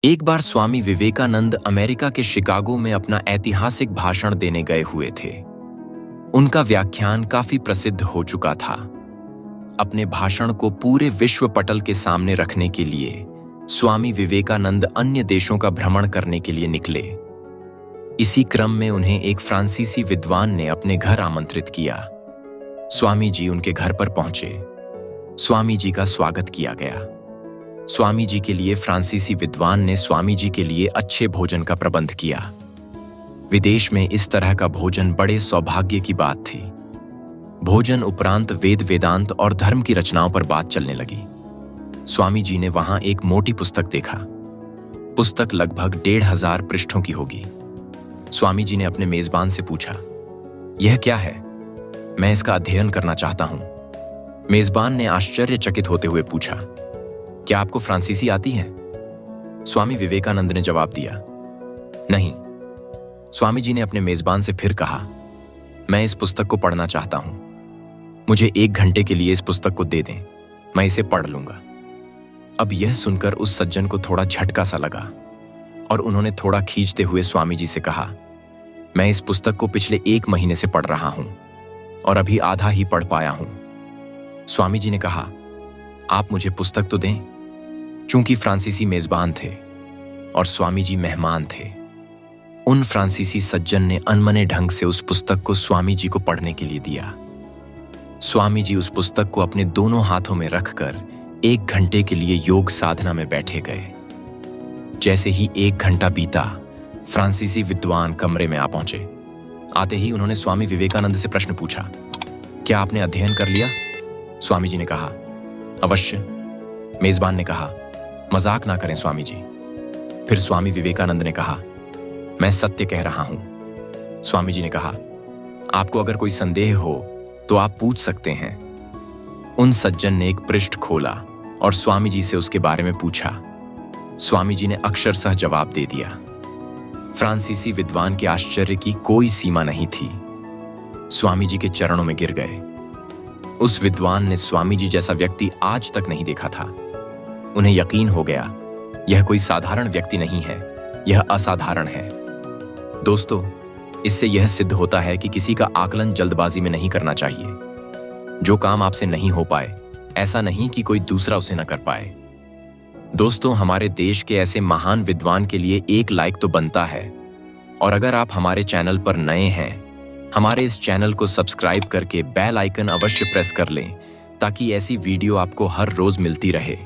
एक बार स्वामी विवेकानंद अमेरिका के शिकागो में अपना ऐतिहासिक भाषण देने गए हुए थे। उनका व्याख्यान काफी प्रसिद्ध हो चुका था। अपने भाषण को पूरे विश्व पटल के सामने रखने के लिए स्वामी विवेकानंद अन्य देशों का भ्रमण करने के लिए निकले। इसी क्रम में उन्हें एक फ्रांसीसी विद्वान ने अपने घर आमंत्रित किया। स्वामी जी उनके घर पर पहुंचे। स्वामी जी का स्वागत किया गया। स्वामी जी के लिए फ्रांसीसी विद्वान ने स्वामी जी के लिए अच्छे भोजन का प्रबंध किया। विदेश में इस तरह का भोजन बड़े सौभाग्य की बात थी। भोजन उपरांत वेद वेदांत और धर्म की रचनाओं पर बात चलने लगी। स्वामी जी ने वहां एक मोटी पुस्तक देखा। पुस्तक लगभग 1500 पृष्ठों की होगी। स्वामी जी ने अपने मेजबान से पूछा, यह क्या है? मैं इसका अध्ययन करना चाहता हूं। मेजबान ने आश्चर्यचकित होते हुए पूछा, क्या आपको फ्रांसीसी आती है? स्वामी विवेकानंद ने जवाब दिया, नहीं। स्वामी जी ने अपने मेजबान से फिर कहा, मैं इस पुस्तक को पढ़ना चाहता हूं। मुझे 1 घंटे के लिए इस पुस्तक को दे दें, मैं इसे पढ़ लूंगा। अब यह सुनकर उस सज्जन को थोड़ा झटका सा लगा और उन्होंने थोड़ा खींचते हुए स्वामी जी से कहा, मैं इस पुस्तक को पिछले 1 महीने से पढ़ रहा हूं और अभी आधा ही पढ़ पाया हूं। स्वामी जी ने कहा, आप मुझे पुस्तक तो दें। चूंकि फ्रांसीसी मेजबान थे और स्वामी जी मेहमान थे, उन फ्रांसीसी सज्जन ने अनमने ढंग से उस पुस्तक को स्वामी जी को पढ़ने के लिए दिया। स्वामी जी उस पुस्तक को अपने दोनों हाथों में रखकर 1 घंटे के लिए योग साधना में बैठे गए। जैसे ही 1 घंटा बीता, फ्रांसीसी विद्वान कमरे में आ पहुंचे। आते ही उन्होंने स्वामी विवेकानंद से प्रश्न पूछा, क्या आपने अध्ययन कर लिया? स्वामी जी ने कहा, अवश्य। मेजबान ने कहा, मजाक ना करें स्वामी जी। फिर स्वामी विवेकानंद ने कहा, मैं सत्य कह रहा हूं। स्वामी जी ने कहा, आपको अगर कोई संदेह हो तो आप पूछ सकते हैं। उन सज्जन ने एक पृष्ठ खोला और स्वामी जी से उसके बारे में पूछा। स्वामी जी ने अक्षरशः जवाब दे दिया। फ्रांसीसी विद्वान के आश्चर्य की कोई सीमा नहीं थी। स्वामी जी के चरणों में गिर गए। उस विद्वान ने स्वामी जी जैसा व्यक्ति आज तक नहीं देखा था। उन्हें यकीन हो गया, यह कोई साधारण व्यक्ति नहीं है, यह असाधारण है। दोस्तों, इससे यह सिद्ध होता है कि किसी का आकलन जल्दबाजी में नहीं करना चाहिए। जो काम आपसे नहीं हो पाए, ऐसा नहीं कि कोई दूसरा उसे न कर पाए। दोस्तों, हमारे देश के ऐसे महान विद्वान के लिए 1 लाइक तो बनता है। और अगर आप हमारे चैनल पर नए हैं, हमारे इस चैनल को सब्सक्राइब करके बेल आइकन अवश्य प्रेस कर लें, ताकि ऐसी वीडियो आपको हर रोज मिलती रहे।